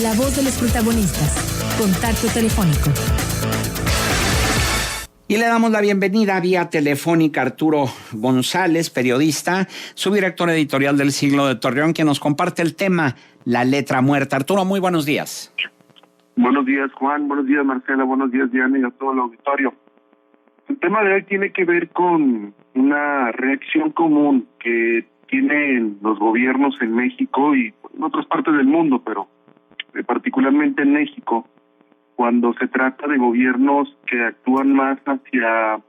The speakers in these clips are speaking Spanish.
La voz de los protagonistas. Contacto telefónico. Y le damos la bienvenida vía telefónica a Arturo González, periodista, subdirector editorial del Siglo de Torreón, quien nos comparte el tema La letra muerta. Arturo, muy buenos días. Buenos días, Juan. Buenos días, Marcela. Buenos días, Diana, y a todo el auditorio. El tema de hoy tiene que ver con una reacción común que tienen los gobiernos en México y en otras partes del mundo, pero particularmente en México, cuando se trata de gobiernos que actúan más hacia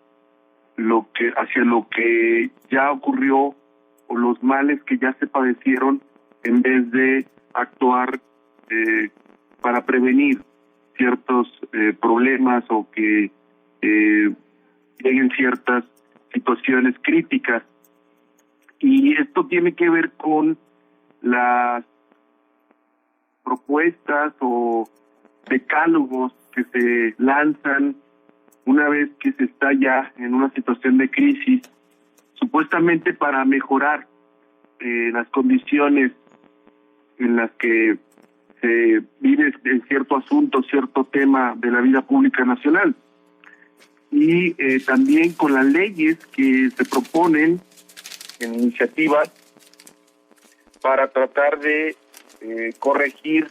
lo que ya ocurrió o los males que ya se padecieron, en vez de actuar para prevenir ciertos problemas o que lleguen ciertas situaciones críticas. Y esto tiene que ver con las propuestas o decálogos que se lanzan una vez que se está ya en una situación de crisis, supuestamente para mejorar las condiciones en las que se vive en cierto asunto, cierto tema de la vida pública nacional. Y también con las leyes que se proponen en iniciativas para tratar de corregir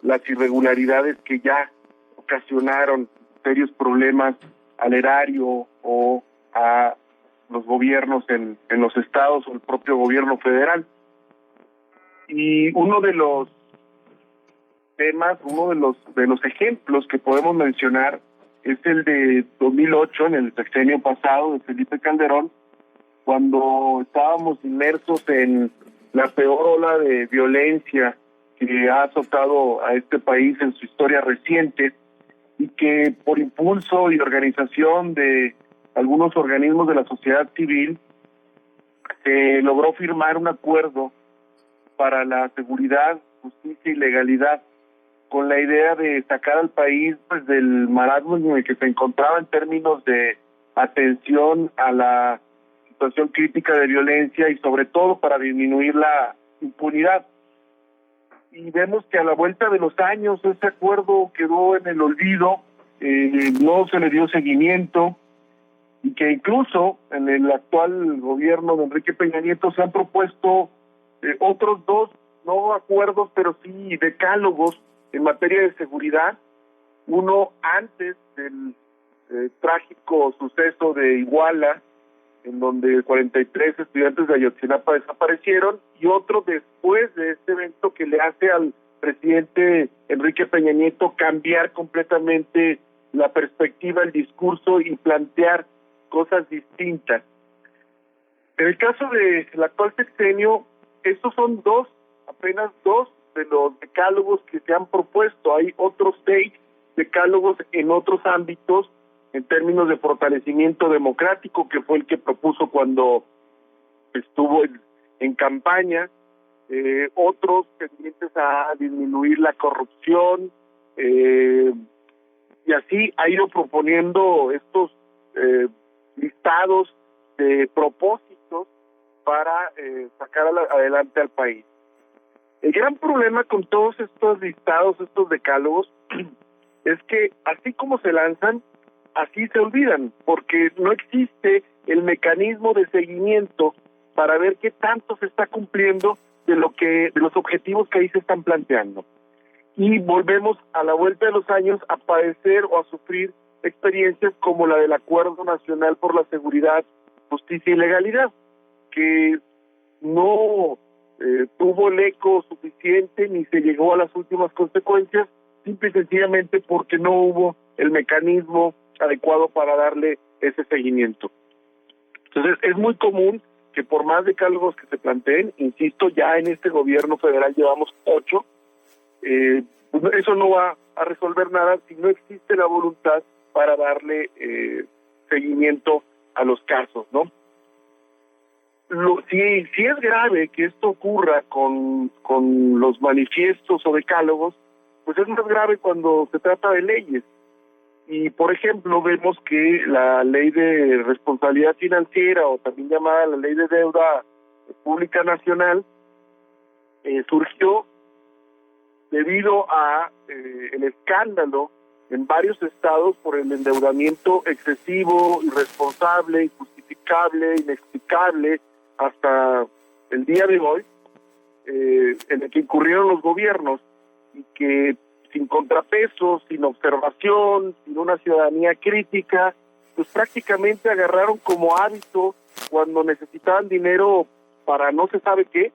las irregularidades que ya ocasionaron serios problemas al erario o a los gobiernos en los estados o el propio gobierno federal. Y uno de los temas, uno de los ejemplos que podemos mencionar es el de 2008, en el sexenio pasado de Felipe Calderón, cuando estábamos inmersos en la peor ola de violencia que ha azotado a este país en su historia reciente, y que por impulso y organización de algunos organismos de la sociedad civil se logró firmar un acuerdo para la seguridad, justicia y legalidad, con la idea de sacar al país pues del marasmo en el que se encontraba en términos de atención a la situación crítica de violencia y sobre todo para disminuir la impunidad. Y vemos que a la vuelta de los años ese acuerdo quedó en el olvido, no se le dio seguimiento, y que incluso en el actual gobierno de Enrique Peña Nieto se han propuesto otros dos, no acuerdos, pero sí decálogos en materia de seguridad. Uno antes del trágico suceso de Iguala, en donde 43 estudiantes de Ayotzinapa desaparecieron, y otro después de este evento que le hace al presidente Enrique Peña Nieto cambiar completamente la perspectiva, el discurso y plantear cosas distintas. En el caso del actual sexenio, estos son apenas dos de los decálogos que se han propuesto. Hay otros 6 decálogos en otros ámbitos, en términos de fortalecimiento democrático, que fue el que propuso cuando estuvo en campaña, otros tendientes a disminuir la corrupción, y así ha ido proponiendo estos listados de propósitos para sacar adelante al país. El gran problema con todos estos listados, estos decálogos, es que así como se lanzan, así se olvidan, porque no existe el mecanismo de seguimiento para ver qué tanto se está cumpliendo de los objetivos que ahí se están planteando. Y volvemos a la vuelta de los años a padecer o a sufrir experiencias como la del Acuerdo Nacional por la Seguridad, Justicia y Legalidad, que no tuvo el eco suficiente ni se llegó a las últimas consecuencias, simple y sencillamente porque no hubo el mecanismo adecuado para darle ese seguimiento. Entonces es muy común que por más decálogos que se planteen, insisto, ya en este gobierno federal llevamos 8, eso no va a resolver nada si no existe la voluntad para darle seguimiento a los casos, ¿no? Si es grave que esto ocurra con los manifiestos o decálogos, pues es más grave cuando se trata de leyes. Y, por ejemplo, vemos que la ley de responsabilidad financiera, o también llamada la ley de deuda pública nacional, surgió debido a el escándalo en varios estados por el endeudamiento excesivo, irresponsable, injustificable, inexplicable, hasta el día de hoy, en el que incurrieron los gobiernos y que sin contrapesos, sin observación, sin una ciudadanía crítica, pues prácticamente agarraron como hábito cuando necesitaban dinero para no se sabe qué,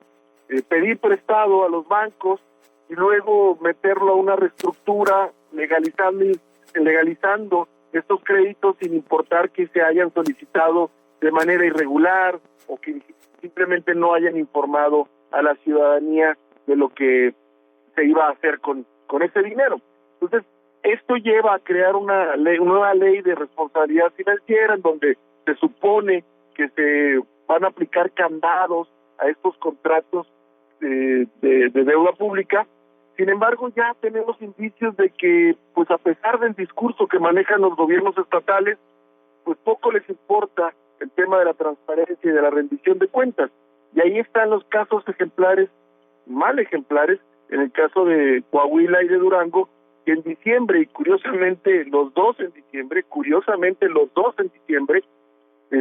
pedir prestado a los bancos y luego meterlo a una reestructura, legalizando estos créditos sin importar que se hayan solicitado de manera irregular o que simplemente no hayan informado a la ciudadanía de lo que se iba a hacer con ese dinero. Entonces, esto lleva a crear una nueva ley de responsabilidad financiera en donde se supone que se van a aplicar candados a estos contratos de deuda pública. Sin embargo, ya tenemos indicios de que, pues a pesar del discurso que manejan los gobiernos estatales, pues poco les importa el tema de la transparencia y de la rendición de cuentas. Y ahí están los casos ejemplares, mal ejemplares, en el caso de Coahuila y de Durango, que en diciembre, y curiosamente los dos en diciembre,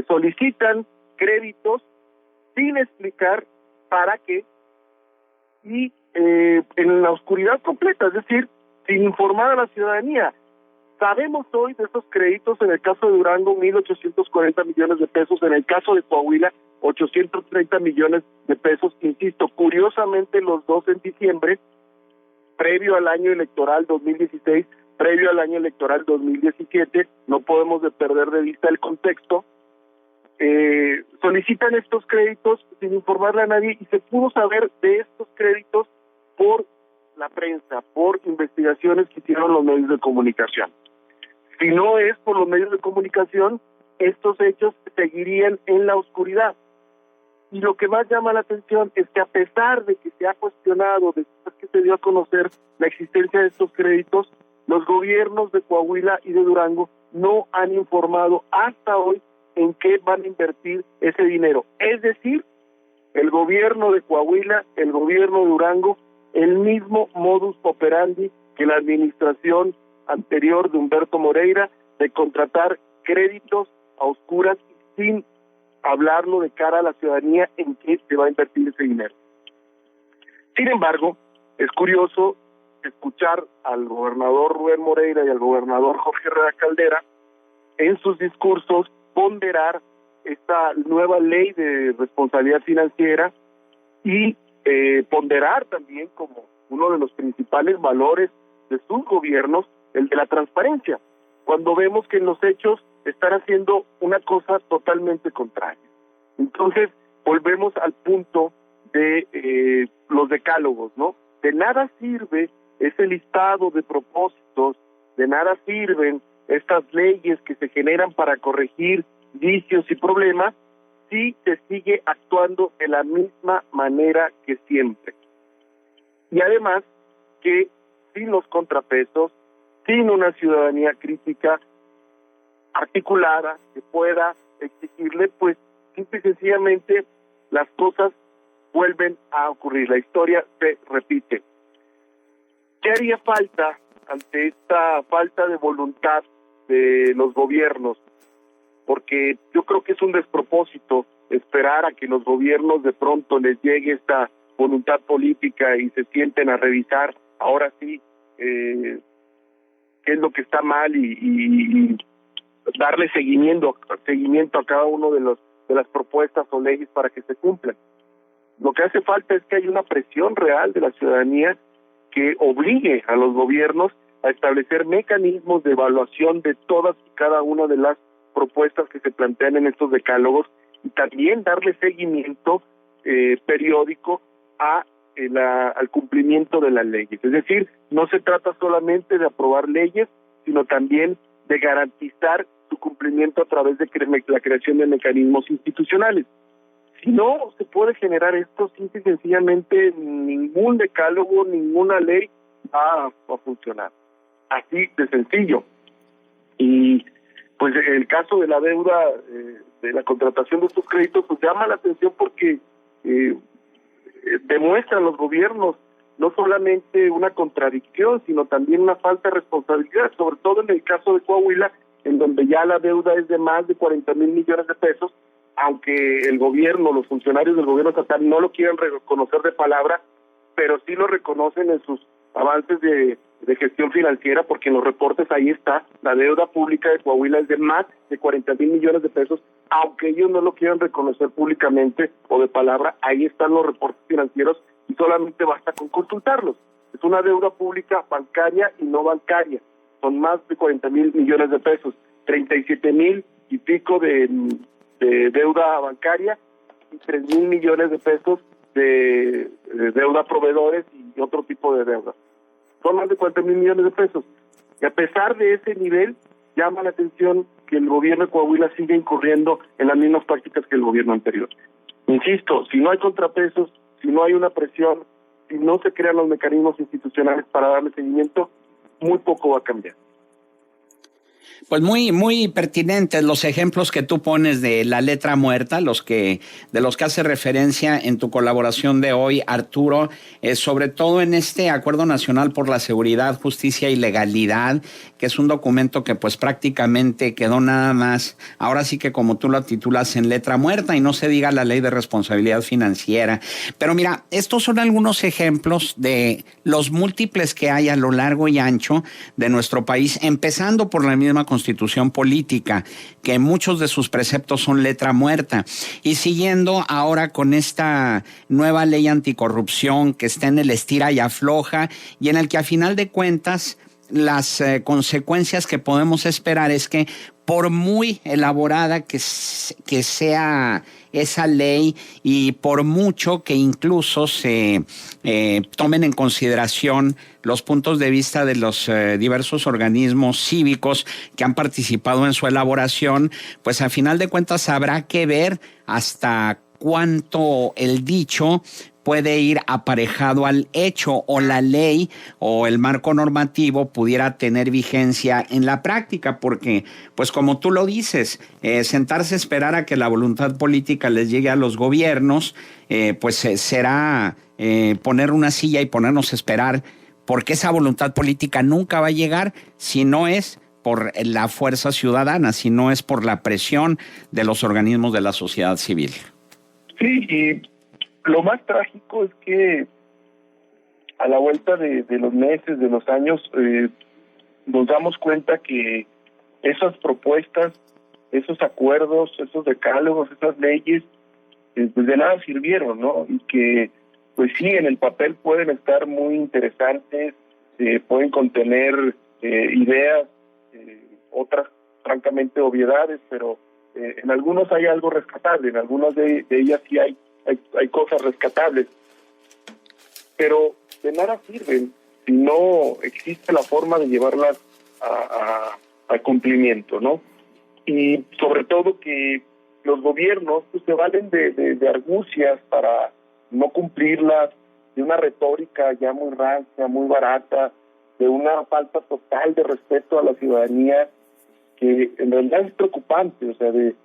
solicitan créditos sin explicar para qué y en la oscuridad completa, es decir, sin informar a la ciudadanía. Sabemos hoy de esos créditos, en el caso de Durango, 1,840 millones de pesos, en el caso de Coahuila, 830 millones de pesos, insisto, curiosamente los dos en diciembre, previo al año electoral 2016, previo al año electoral 2017, no podemos perder de vista el contexto, solicitan estos créditos sin informarle a nadie y se pudo saber de estos créditos por la prensa, por investigaciones que hicieron los medios de comunicación. Si no es por los medios de comunicación, estos hechos seguirían en la oscuridad. Y lo que más llama la atención es que a pesar de que se ha cuestionado, después que se dio a conocer la existencia de estos créditos, los gobiernos de Coahuila y de Durango no han informado hasta hoy en qué van a invertir ese dinero. Es decir, el gobierno de Coahuila, el gobierno de Durango, el mismo modus operandi que la administración anterior de Humberto Moreira, de contratar créditos a oscuras sin hablarlo de cara a la ciudadanía en qué se va a invertir ese dinero. Sin embargo, es curioso escuchar al gobernador Rubén Moreira y al gobernador Jorge Herrera Caldera en sus discursos ponderar esta nueva ley de responsabilidad financiera y ponderar también como uno de los principales valores de sus gobiernos el de la transparencia, cuando vemos que en los hechos están haciendo una cosa totalmente contraria. Entonces, volvemos al punto de los decálogos, ¿no? De nada sirve ese listado de propósitos, de nada sirven estas leyes que se generan para corregir vicios y problemas si se sigue actuando de la misma manera que siempre. Y además que sin los contrapesos, sin una ciudadanía crítica articulada que pueda exigirle, pues simple y sencillamente las cosas vuelven a ocurrir, la historia se repite. ¿Qué haría falta ante esta falta de voluntad de los gobiernos? Porque yo creo que es un despropósito esperar a que los gobiernos de pronto les llegue esta voluntad política y se sienten a revisar ahora sí qué es lo que está mal y darle seguimiento a cada uno de las propuestas o leyes para que se cumplan. Lo que hace falta es que haya una presión real de la ciudadanía que obligue a los gobiernos a establecer mecanismos de evaluación de todas y cada una de las propuestas que se plantean en estos decálogos y también darle seguimiento periódico al cumplimiento de las leyes. Es decir, no se trata solamente de aprobar leyes, sino también de garantizar su cumplimiento a través de la creación de mecanismos institucionales. Si no se puede generar esto, simple y sencillamente ningún decálogo, ninguna ley va a funcionar. Así de sencillo. Y pues el caso de la deuda, de la contratación de estos créditos, pues llama la atención porque demuestran los gobiernos no solamente una contradicción, sino también una falta de responsabilidad, sobre todo en el caso de Coahuila, en donde ya la deuda es de más de 40,000 millones de pesos, aunque el gobierno, los funcionarios del gobierno estatal no lo quieran reconocer de palabra, pero sí lo reconocen en sus avances de gestión financiera, porque en los reportes ahí está, la deuda pública de Coahuila es de más de 40,000 millones de pesos, aunque ellos no lo quieran reconocer públicamente o de palabra, ahí están los reportes financieros y solamente basta con consultarlos. Es una deuda pública bancaria y no bancaria, son más de 40,000 millones de pesos, 37,000 y pico de deuda bancaria y 3,000 millones de pesos de deuda a proveedores y otro tipo de deuda. Son más de 40,000 millones de pesos. Y a pesar de ese nivel, llama la atención que el gobierno de Coahuila sigue incurriendo en las mismas prácticas que el gobierno anterior. Insisto, si no hay contrapesos, si no hay una presión, si no se crean los mecanismos institucionales para darle seguimiento, muy poco va a cambiar. Pues muy pertinentes los ejemplos que tú pones de la letra muerta, de los que hace referencia en tu colaboración de hoy, Arturo, sobre todo en este Acuerdo Nacional por la Seguridad, Justicia y Legalidad, que es un documento que pues prácticamente quedó nada más, ahora sí que como tú lo titulas, en letra muerta, y no se diga la Ley de Responsabilidad Financiera. Pero mira, estos son algunos ejemplos de los múltiples que hay a lo largo y ancho de nuestro país, empezando por la misma Constitución política, que muchos de sus preceptos son letra muerta, y siguiendo ahora con esta nueva ley anticorrupción que está en el estira y afloja, y en el que a final de cuentas las consecuencias que podemos esperar es que por muy elaborada que sea esa ley y por mucho que incluso se tomen en consideración los puntos de vista de los diversos organismos cívicos que han participado en su elaboración, pues a final de cuentas habrá que ver hasta cuánto el dicho puede ir aparejado al hecho, o la ley o el marco normativo pudiera tener vigencia en la práctica, porque pues como tú lo dices, sentarse a esperar a que la voluntad política les llegue a los gobiernos, pues será poner una silla y ponernos a esperar, porque esa voluntad política nunca va a llegar si no es por la fuerza ciudadana, si no es por la presión de los organismos de la sociedad civil. Sí, y lo más trágico es que a la vuelta de los meses, de los años, nos damos cuenta que esas propuestas, esos acuerdos, esos decálogos, esas leyes, pues de nada sirvieron, ¿no? Y que, pues sí, en el papel pueden estar muy interesantes, pueden contener ideas, otras francamente obviedades, pero en algunos hay algo rescatable, en algunas de ellas sí hay cosas rescatables, pero de nada sirven si no existe la forma de llevarlas a cumplimiento, ¿no? Y sobre todo que los gobiernos pues, se valen de argucias para no cumplirlas, de una retórica ya muy rancia, muy barata, de una falta total de respeto a la ciudadanía, que en realidad es preocupante, o sea, de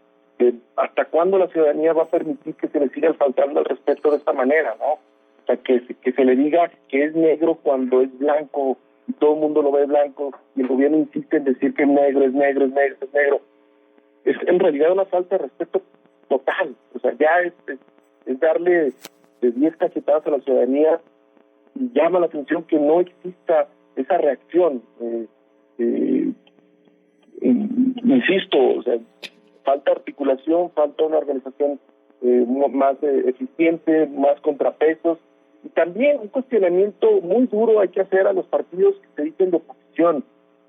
hasta cuándo la ciudadanía va a permitir que se le siga faltando el respeto de esta manera, ¿no? O sea, que se le diga que es negro cuando es blanco y todo el mundo lo ve blanco y el gobierno insiste en decir que es negro, es negro, es negro, es negro. Es en realidad una falta de respeto total, o sea, ya es darle de 10 cachetadas a la ciudadanía y llama la atención que no exista esa reacción. Insisto, o sea, falta articulación, falta una organización más eficiente, más contrapesos, y también un cuestionamiento muy duro hay que hacer a los partidos que se dicen de oposición,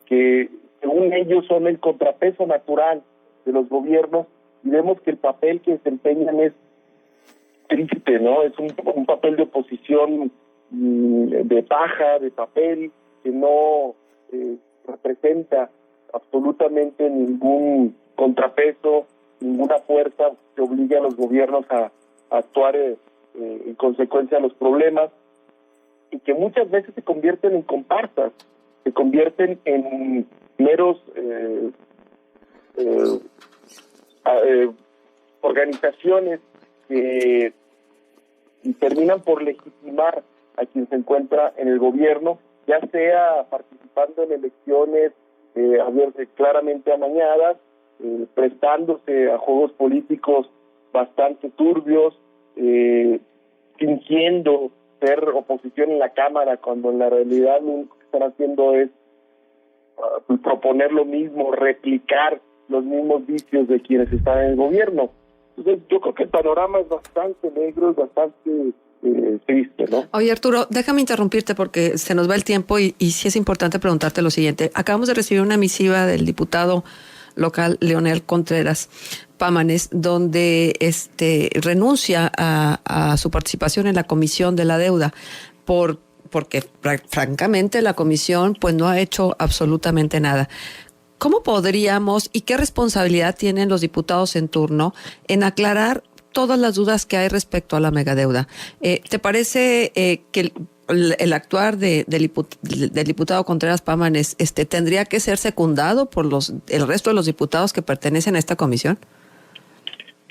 que según ellos son el contrapeso natural de los gobiernos, y vemos que el papel que desempeñan es triste, ¿no? Es un papel de oposición de paja, de papel, que no representa absolutamente ningún contrapeso, ninguna fuerza que obligue a los gobiernos a actuar en consecuencia de los problemas, y que muchas veces se convierten en comparsas, se convierten en meros organizaciones que terminan por legitimar a quien se encuentra en el gobierno, ya sea participando en elecciones claramente amañadas, prestándose a juegos políticos bastante turbios, fingiendo ser oposición en la Cámara, cuando en la realidad lo único que están haciendo es proponer lo mismo, replicar los mismos vicios de quienes están en el gobierno. Entonces yo creo que el panorama es bastante negro, es bastante triste, ¿no? Oye, Arturo, déjame interrumpirte porque se nos va el tiempo y sí es importante preguntarte lo siguiente. Acabamos de recibir una misiva del diputado local Leonel Contreras Pámanes, donde renuncia a su participación en la Comisión de la Deuda porque francamente la comisión pues no ha hecho absolutamente nada. ¿Cómo podríamos y qué responsabilidad tienen los diputados en turno en aclarar todas las dudas que hay respecto a la megadeuda? ¿Te parece que el actuar del diputado Contreras Pámanes tendría que ser secundado por el resto de los diputados que pertenecen a esta comisión?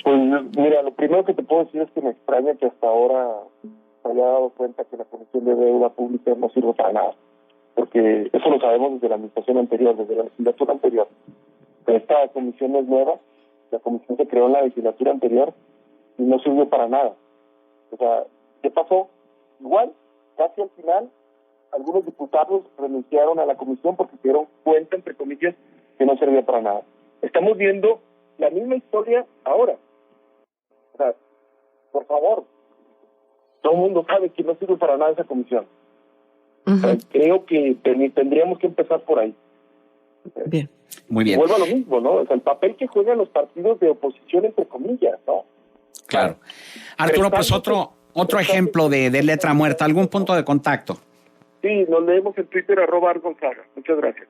Pues mira, lo primero que te puedo decir es que me extraña que hasta ahora se haya dado cuenta que la Comisión de Deuda Pública no sirve para nada, porque eso lo sabemos desde la administración anterior, desde la legislatura anterior. Esta comisión no es nueva, la comisión se creó en la legislatura anterior y no sirvió para nada. O sea, ¿qué pasó? Igual, casi al final, algunos diputados renunciaron a la comisión porque se dieron cuenta, entre comillas, que no servía para nada. Estamos viendo la misma historia ahora. O sea, por favor, todo el mundo sabe que no sirve para nada esa comisión. Uh-huh. O sea, creo que tendríamos que empezar por ahí. Bien. Muy bien. Vuelvo a lo mismo, ¿no? O sea, el papel que juegan los partidos de oposición, entre comillas, ¿no? Claro. Arturo, pues otro ejemplo de letra muerta, ¿algún punto de contacto? Sí, nos leemos en Twitter, @ArGonzaga. Muchas gracias.